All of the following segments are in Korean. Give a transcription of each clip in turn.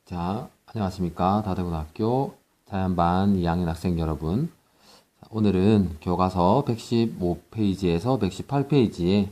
자, 안녕하십니까. 다대고등학교 자연반 2학년 학생 여러분. 오늘은 교과서 115페이지에서 118페이지의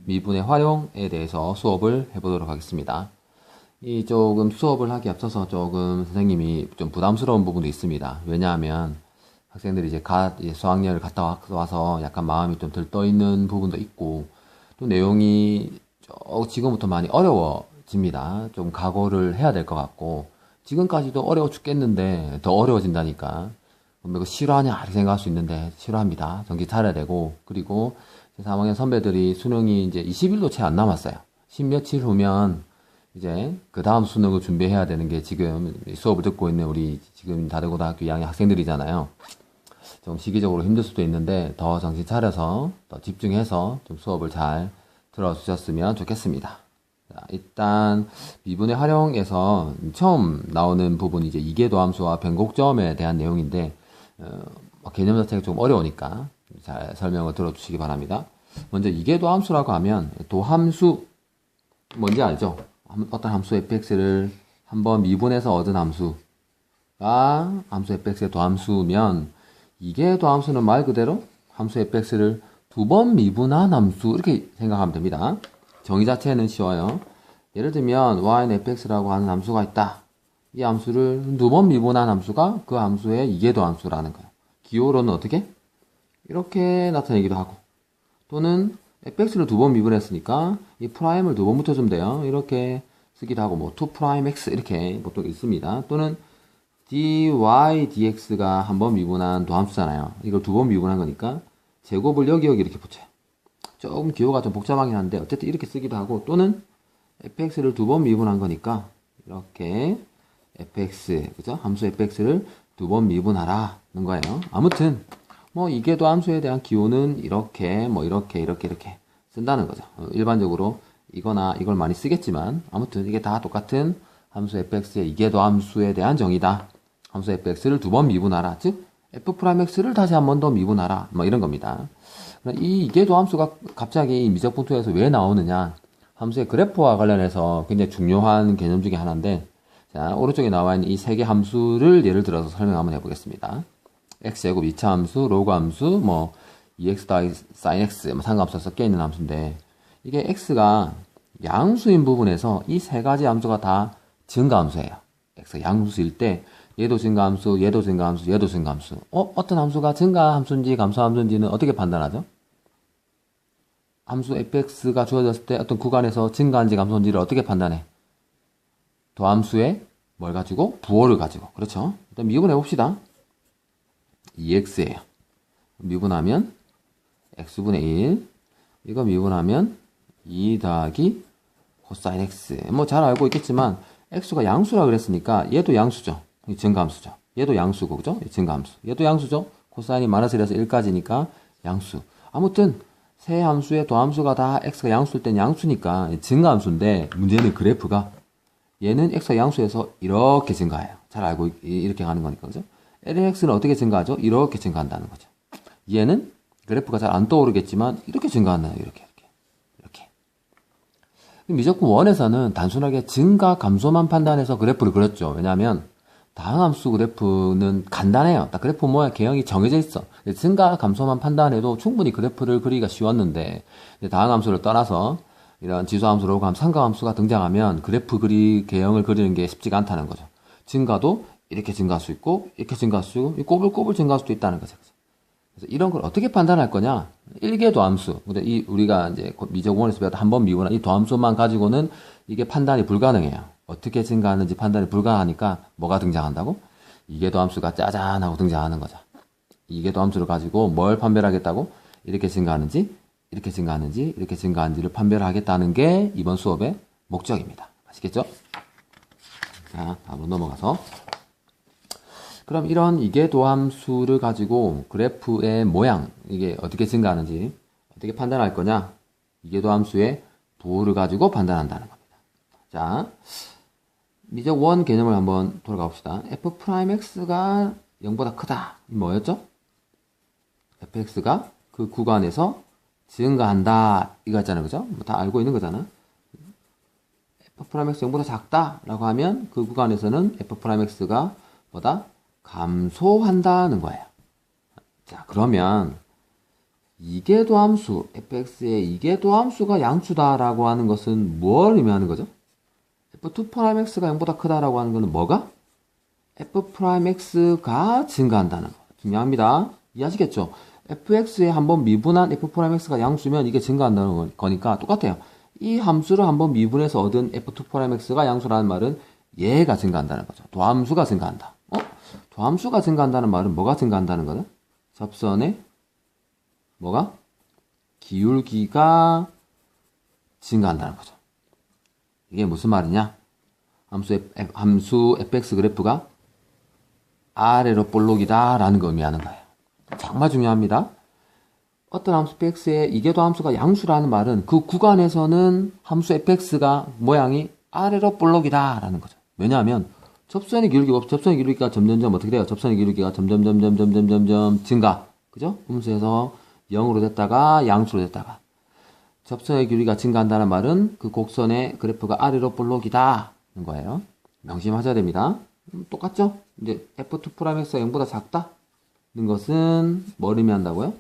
미분의 활용에 대해서 수업을 해보도록 하겠습니다. 이 조금 수업을 하기 앞서서 조금 선생님이 좀 부담스러운 부분도 있습니다. 왜냐하면 학생들이 이제 수학여행을 갔다 와서 약간 마음이 좀 들떠있는 부분도 있고, 또 내용이 지금부터 많이 어려워집니다. 좀 각오를 해야 될 것 같고, 지금까지도 어려워 죽겠는데 더 어려워진다니까. 이거 싫어하냐 이렇게 생각할 수 있는데 싫어합니다. 정신 차려야 되고, 그리고 제 3학년 선배들이 수능이 이제 20일도 채 안 남았어요. 10며칠 후면 이제 그 다음 수능을 준비해야 되는 게 지금 수업을 듣고 있는 우리 지금 다대고등학교 2학년 학생들이잖아요. 좀 시기적으로 힘들 수도 있는데 더 정신 차려서 더 집중해서 좀 수업을 잘 들어주셨으면 좋겠습니다. 자, 일단 미분의 활용에서 처음 나오는 부분이 이제 이계도함수와 변곡점에 대한 내용인데 개념 자체가 좀 어려우니까 잘 설명을 들어주시기 바랍니다. 먼저 이계도함수라고 하면 도함수 뭔지 알죠? 어떤 함수 fx를 한번 미분해서 얻은 함수가 함수 fx의 도함수면 이계도함수는 말 그대로 함수 fx를 두 번 미분한 함수 이렇게 생각하면 됩니다. 정의 자체는 쉬워요. 예를 들면 y는 fx라고 하는 함수가 있다. 이 함수를 두 번 미분한 함수가 그 함수의 이계도함수라는 거예요. 기호로는 어떻게? 이렇게 나타내기도 하고, 또는 fx를 두 번 미분했으니까 이 프라임을 두 번 붙여주면 돼요. 이렇게 쓰기도 하고, 뭐 2'x 이렇게 보통 있습니다. 또는 dy dx가 한 번 미분한 도함수잖아요. 이걸 두 번 미분한 거니까 제곱을 여기 이렇게 붙여요. 조금 기호가 좀 복잡하긴 한데 어쨌든 이렇게 쓰기도 하고, 또는 fx를 두 번 미분한 거니까 이렇게 fx, 그죠? 함수 fx를 두 번 미분하라는 거예요. 아무튼 뭐 이계도 함수에 대한 기호는 이렇게 이렇게 쓴다는 거죠. 일반적으로 이거나 이걸 많이 쓰겠지만 아무튼 이게 다 똑같은 함수 fx의 이계도 함수에 대한 정의다. 함수 fx를 두 번 미분하라. 즉 f'x를 다시 한 번 더 미분하라. 뭐 이런 겁니다. 이 이계도 함수가 갑자기 미적분투에서 왜 나오느냐? 함수의 그래프와 관련해서 굉장히 중요한 개념 중에 하나인데, 자, 오른쪽에 나와 있는 이 세 개 함수를 예를 들어서 설명 한번 해보겠습니다. x제곱 2차 함수, 로그 함수, 뭐 2x 더하기 sin x, 뭐 상관함수가 섞여 있는 함수인데, 이게 x가 양수인 부분에서 이 세 가지 함수가 다 증가함수예요. x가 양수일 때 얘도 증가함수, 얘도 증가함수, 얘도 증가함수. 어떤 함수가 증가함수인지 감소함수인지는 어떻게 판단하죠? 함수 fx가 주어졌을 때 어떤 구간에서 증가한지 감소한지를 어떻게 판단해? 도함수의 뭘 가지고? 부호를 가지고. 그렇죠? 일단 미분해 봅시다. 2x예요. 미분하면 x분의 1. 이거 미분하면 2 더하기 코사인 x. 뭐 잘 알고 있겠지만 x가 양수라 그랬으니까 얘도 양수죠. 증가함수죠. 얘도 양수고, 그죠? 증가함수. 얘도 양수죠. 코사인이 마이너스 1에서 1까지니까 양수. 아무튼 세 함수의 도함수가 다 x가 양수일 땐 양수니까 증가함수인데, 문제는 그래프가 얘는 x가 양수에서 이렇게 증가해요. 잘 알고 이렇게 가는 거니까, 그죠? lx는 어떻게 증가하죠? 이렇게 증가한다는 거죠. 얘는 그래프가 잘 안 떠오르겠지만 이렇게 증가하나요? 이렇게. 미적분 1에서는 단순하게 증가 감소만 판단해서 그래프를 그렸죠. 왜냐하면 다항함수 그래프는 간단해요. 딱 그래프 모양 개형이 정해져 있어. 증가 감소만 판단해도 충분히 그래프를 그리기가 쉬웠는데, 다항함수를 떠나서 이런 지수함수, 로그함수, 상가함수가 등장하면 그래프 개형을 그리는 게 쉽지가 않다는 거죠. 증가도 이렇게 증가할 수 있고, 이렇게 증가할 수 있고, 꼬불꼬불 증가할 수도 있다는 거죠. 그래서 이런 걸 어떻게 판단할 거냐? 일개 도함수. 근데 우리가 이제 미적원에서 배웠던 한 번 미분한 이 도함수만 가지고는 이게 판단이 불가능해요. 어떻게 증가하는지 판단이 불가하니까 뭐가 등장한다고? 이계도 함수가 짜잔 하고 등장하는 거죠. 이계도 함수를 가지고 뭘 판별하겠다고? 이렇게 증가하는지, 이렇게 증가하는지, 이렇게 증가하는지를 판별하겠다는 게 이번 수업의 목적입니다. 아시겠죠? 자, 다음으로 넘어가서. 그럼 이런 이계도 함수를 가지고 그래프의 모양, 이게 어떻게 증가하는지 어떻게 판단할 거냐? 이계도 함수의 부호를 가지고 판단한다는 겁니다. 자, 미적 원 개념을 한번 돌아가 봅시다. f'x가 0보다 크다. 뭐였죠? fx가 그 구간에서 증가한다. 이거 했잖아요. 그죠? 뭐 다 알고 있는 거잖아. F'X 0보다 작다라고 하면 그 구간에서는 F'X가 뭐다? 감소한다는 거예요. 자, 그러면 이계도함수, fx의 이계도함수가 양수다라고 하는 것은 뭘 의미하는 거죠? f2'x가 0보다 크다라고 하는 것은 뭐가? f'x가 증가한다는 거. 중요합니다. 이해하시겠죠? fx에 한번 미분한 f'x가 양수면 이게 증가한다는 거니까 똑같아요. 이 함수를 한번 미분해서 얻은 f2'x가 양수라는 말은 얘가 증가한다는 거죠. 도함수가 증가한다. 도함수가 증가한다는 말은 뭐가 증가한다는 거는? 접선의 뭐가? 기울기가 증가한다는 거죠. 이게 무슨 말이냐? 함수 fx 그래프가 아래로 볼록이다 라는 거 의미하는 거예요. 정말 중요합니다. 어떤 함수 fx의 이계도 함수가 양수라는 말은 그 구간에서는 함수 fx가 모양이 아래로 볼록이다 라는 거죠. 왜냐하면 접선의 기울기가 점점점 어떻게 돼요? 접선의 기울기가 점점점 증가. 그죠? 음수에서 0으로 됐다가 양수로 됐다가 접선의 기울기가 증가한다는 말은 그 곡선의 그래프가 아래로 볼록이다 는 거예요. 명심하셔야 됩니다. 똑같죠? 이제 f2'x가 0보다 작다는 것은 뭘 의미한다고요?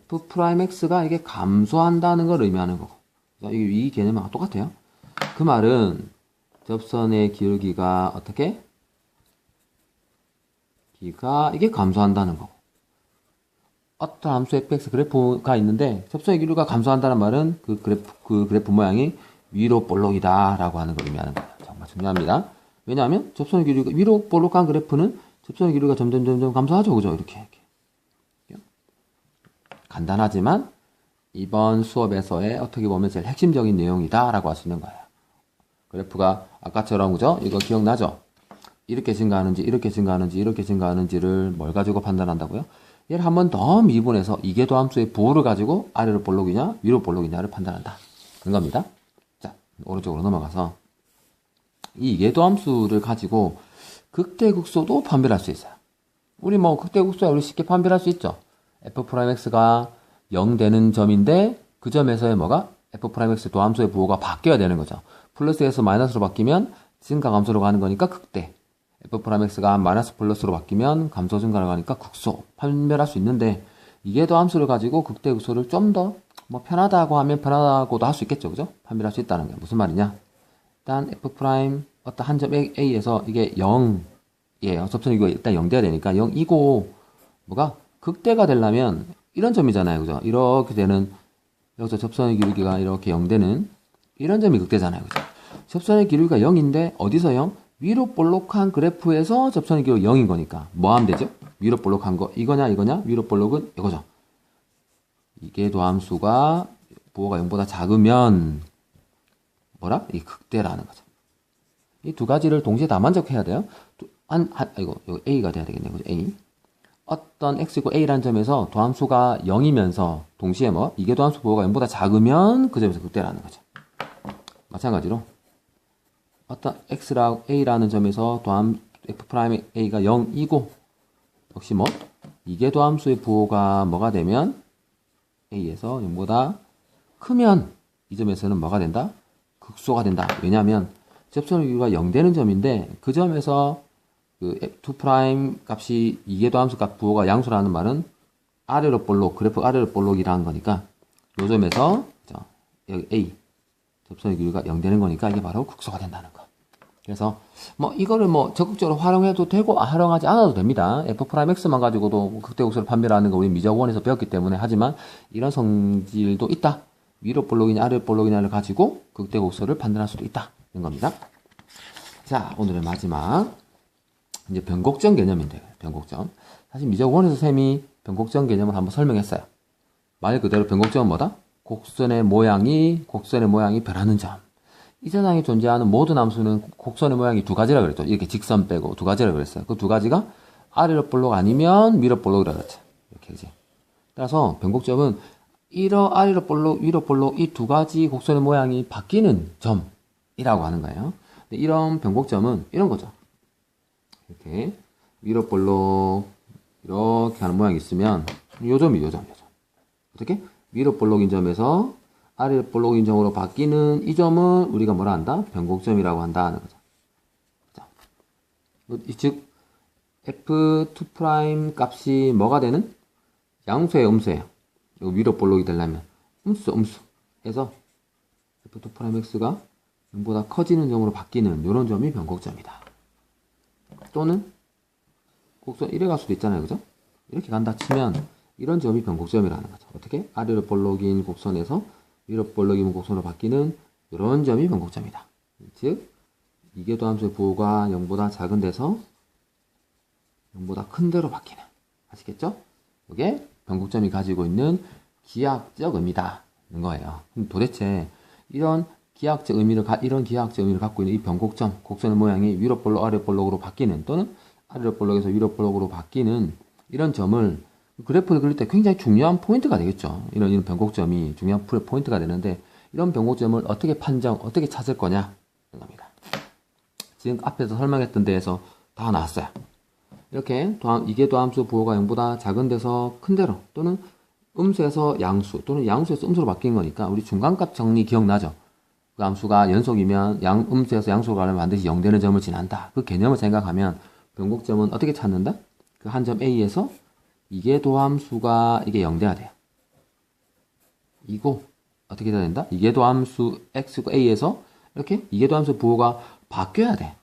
f'x가 이게 감소한다는 걸 의미하는 거고. 이게 이 개념하고 똑같아요. 그 말은 접선의 기울기가 어떻게? 이게 감소한다는 거고. 어떤 함수 fx 그래프가 있는데 접선의 기울기가 감소한다는 말은 그 그래프 모양이 위로 볼록이다 라고 하는 걸 의미하는 거예요. 정말 중요합니다. 왜냐하면 접선의 기울기가 위로 볼록한 그래프는 접선의 기울기가 점점 감소하죠. 그죠? 이렇게. 간단하지만 이번 수업에서의 어떻게 보면 제일 핵심적인 내용이다 라고 할 수 있는 거예요. 그래프가 아까처럼 그죠? 이거 기억나죠? 이렇게 증가하는지 이렇게 증가하는지 이렇게 증가하는지를 뭘 가지고 판단한다고요? 얘를 한 번 더 미분해서 이계도 함수의 부호를 가지고 아래로 볼록이냐 위로 볼록이냐를 판단한다. 그런 겁니다. 자, 오른쪽으로 넘어가서 이 이계도 함수를 가지고 극대극소도 판별할 수 있어요. 우리 뭐 극대극소야 우리 쉽게 판별할 수 있죠. f'x가 0 되는 점인데 그 점에서의 뭐가? f'x 도함수의 부호가 바뀌어야 되는 거죠. 플러스에서 마이너스로 바뀌면 증가 감소로 가는 거니까 극대. f'x가 마이너스 플러스로 바뀌면 감소 증가로 가니까 극소 판별할 수 있는데 이계도 함수를 가지고 극대 극소를 좀 더 뭐 편하다고 하면 편하다고도 할 수 있겠죠. 그죠? 판별할 수 있다는 게 무슨 말이냐? 일단 f' 어떤 한 점 a에서 이게 0이에요. 접선이 이거 일단 0 돼야 되니까 0이고 뭐가 극대가 되려면 이런 점이잖아요. 그죠? 이렇게 되는 여기서 접선의 기울기가 이렇게 0 되는 이런 점이 극대잖아요. 그죠? 접선의 기울기가 0인데 어디서 0? 위로 볼록한 그래프에서 접선의 기울기가 0인 거니까 뭐 하면 되죠? 위로 볼록한 거 이거냐 위로 볼록은 이거죠. 이게 도함수가 부호가 0보다 작으면 뭐라? 이 극대라는 거죠. 이 두 가지를 동시에 다 만족해야 돼요. 이거 A가 돼야 되겠네요. 그죠? A. 어떤 x이고 a라는 점에서 도함수가 0이면서 동시에 뭐 이게 도함수 부호가 0보다 작으면 그 점에서 극대라는 거죠. 마찬가지로 어떤 x랑 a라는 점에서 도함 f'a가 0이고 역시 뭐 이게 도함수의 부호가 뭐가 되면 a에서 0보다 크면 이 점에서는 뭐가 된다? 극소가 된다. 왜냐하면 접선의 기울기가 0 되는 점인데 그 점에서 그 2' 값이 이계도함수 값 부호가 양수라는 말은 아래로 볼록, 그래프 아래로 볼록이라는 거니까 요 점에서 여기 A 접선의 기울기가 0 되는 거니까 이게 바로 극소가 된다는 거. 그래서 뭐 이거를 뭐 적극적으로 활용해도 되고 활용하지 않아도 됩니다. f'x만 가지고도 극대극소를 판별하는 거 우리 미적원에서 배웠기 때문에 하지만 이런 성질도 있다. 위로 볼록이냐 아래로 볼록이냐를 가지고 극대극소를 판단할 수도 있다는 겁니다. 자, 오늘의 마지막 이제 변곡점 개념인데, 변곡점. 사실 미적원에서 쌤이 변곡점 개념을 한번 설명했어요. 말 그대로 변곡점은 뭐다? 곡선의 모양이 변하는 점. 이 세상에 존재하는 모든 함수는 곡선의 모양이 두 가지라 그랬죠. 이렇게 직선 빼고 두 가지라 그랬어요. 그 두 가지가 아래로 볼록 아니면 위로 볼록이라 그랬죠. 이렇게 이제. 따라서 변곡점은 아래로 볼록, 위로 볼록 이 두 가지 곡선의 모양이 바뀌는 점이라고 하는 거예요. 이런 변곡점은 이런 거죠. 이렇게 위로 볼록 이렇게 하는 모양이 있으면 요 점이 요 점. 어떻게? 위로 볼록인 점에서 아래 볼록 인정으로 바뀌는 이 점은 우리가 뭐라 한다? 변곡점이라고 한다는 거죠. 즉 f2' 값이 뭐가 되는? 양수예요, 음수예요. 이거 위로 볼록이 되려면 음수에서 f2'x가 0보다 커지는 점으로 바뀌는 이런 점이 변곡점이다. 또는 곡선 이래 갈 수도 있잖아요, 그죠? 이렇게 간다 치면 이런 점이 변곡점이라는 거죠. 어떻게? 아래로 볼록인 곡선에서 위로 볼록인 곡선으로 바뀌는 이런 점이 변곡점이다. 즉 이계도 함수의 부호가 0보다 작은 데서 0보다 큰 데로 바뀌는. 아시겠죠? 이게 변곡점이 가지고 있는 기하학적 의미다는 거예요. 그럼 도대체 이런 기하학적 의미를 갖고 있는 이 변곡점, 곡선의 모양이 위로 볼록, 아래 볼록으로 바뀌는, 또는 아래로 볼록에서 위로 볼록으로 바뀌는 이런 점을 그래프를 그릴 때 굉장히 중요한 포인트가 되겠죠. 이런 변곡점이 중요한 포인트가 되는데, 이런 변곡점을 어떻게 어떻게 찾을 거냐? 는 겁니다. 지금 앞에서 설명했던 데에서 다 나왔어요. 이렇게 이계도함수 부호가 0보다 작은 데서 큰 데로, 또는 음수에서 양수, 또는 양수에서 음수로 바뀐 거니까 우리 중간값 정리 기억나죠? 그 함수가 연속이면 음수에서 양수로 가려면 반드시 0되는 점을 지난다. 그 개념을 생각하면 변곡점은 어떻게 찾는다? 그 한 점 A에서 이계도함수가 이게 0돼야 돼요. 이거 어떻게 돼야 된다? 이계도함수 X고 A에서 이렇게 이계도함수 부호가 바뀌어야 돼.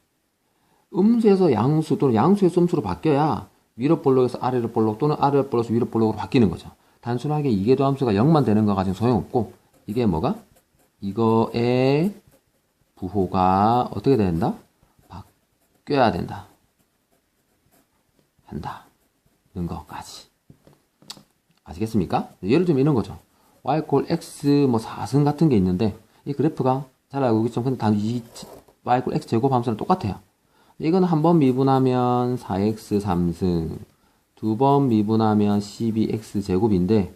음수에서 양수 또는 양수에서 음수로 바뀌어야 위로 볼록에서 아래로 볼록, 또는 아래로 볼록에서 위로 볼록으로 바뀌는 거죠. 단순하게 이계도함수가 0만 되는 거 가지고 소용없고, 이게 뭐가? 이거의 부호가 어떻게 된다? 바뀌어야 된다. 한다는 것까지. 아시겠습니까? 예를 들면 이런 거죠. y 콜 x 뭐 4승 같은 게 있는데, 이 그래프가 잘 알고 있겠죠. 근데 단 y 콜 x 제곱 함수랑 똑같아요. 이건 한 번 미분하면 4x 3승, 두 번 미분하면 12x 제곱인데,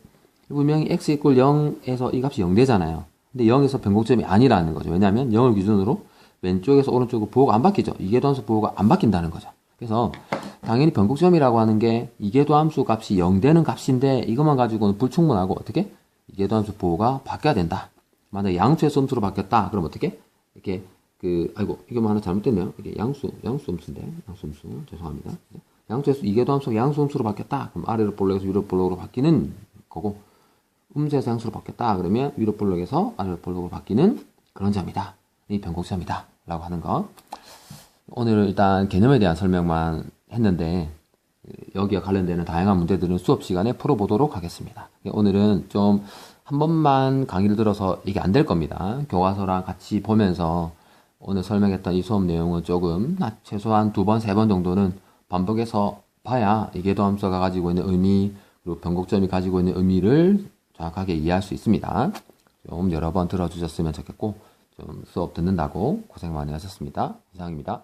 분명히 x 이퀄 0에서 이 값이 0 되잖아요. 근데 0에서 변곡점이 아니라는 거죠. 왜냐하면 0을 기준으로 왼쪽에서 오른쪽으로 부호가 안 바뀌죠. 이계도함수 부호가 안 바뀐다는 거죠. 그래서 당연히 변곡점이라고 하는 게 이계도함수 값이 0 되는 값인데, 이것만 가지고는 불충분하고, 어떻게? 이계도함수 부호가 바뀌어야 된다. 만약에 양수에서 음수로 바뀌었다. 그럼 어떻게? 이렇게 아이고, 이게 뭐 하나 잘못됐네요. 이게 양수 음수인데, 양수 음수. 죄송합니다. 양수에서 이계도함수가 양수 음수로 바뀌었다. 그럼 아래로 볼록에서 위로 볼록으로 바뀌는 거고, 음수에서 양수로 바뀌었다. 그러면 위로 볼록에서 아래로 볼록으로 바뀌는 그런 점이다. 이 변곡점이다. 라고 하는 거. 오늘 일단 개념에 대한 설명만 했는데, 여기와 관련되는 다양한 문제들은 수업 시간에 풀어보도록 하겠습니다. 오늘은 좀 한 번만 강의를 들어서 이게 안 될 겁니다. 교과서랑 같이 보면서 오늘 설명했던 이 수업 내용은 조금 최소한 2번, 3번 정도는 반복해서 봐야 이계도함수가 가지고 있는 의미, 그리고 변곡점이 가지고 있는 의미를 정확하게 이해할 수 있습니다. 좀 여러 번 들어주셨으면 좋겠고, 좀 수업 듣는다고 고생 많이 하셨습니다. 이상입니다.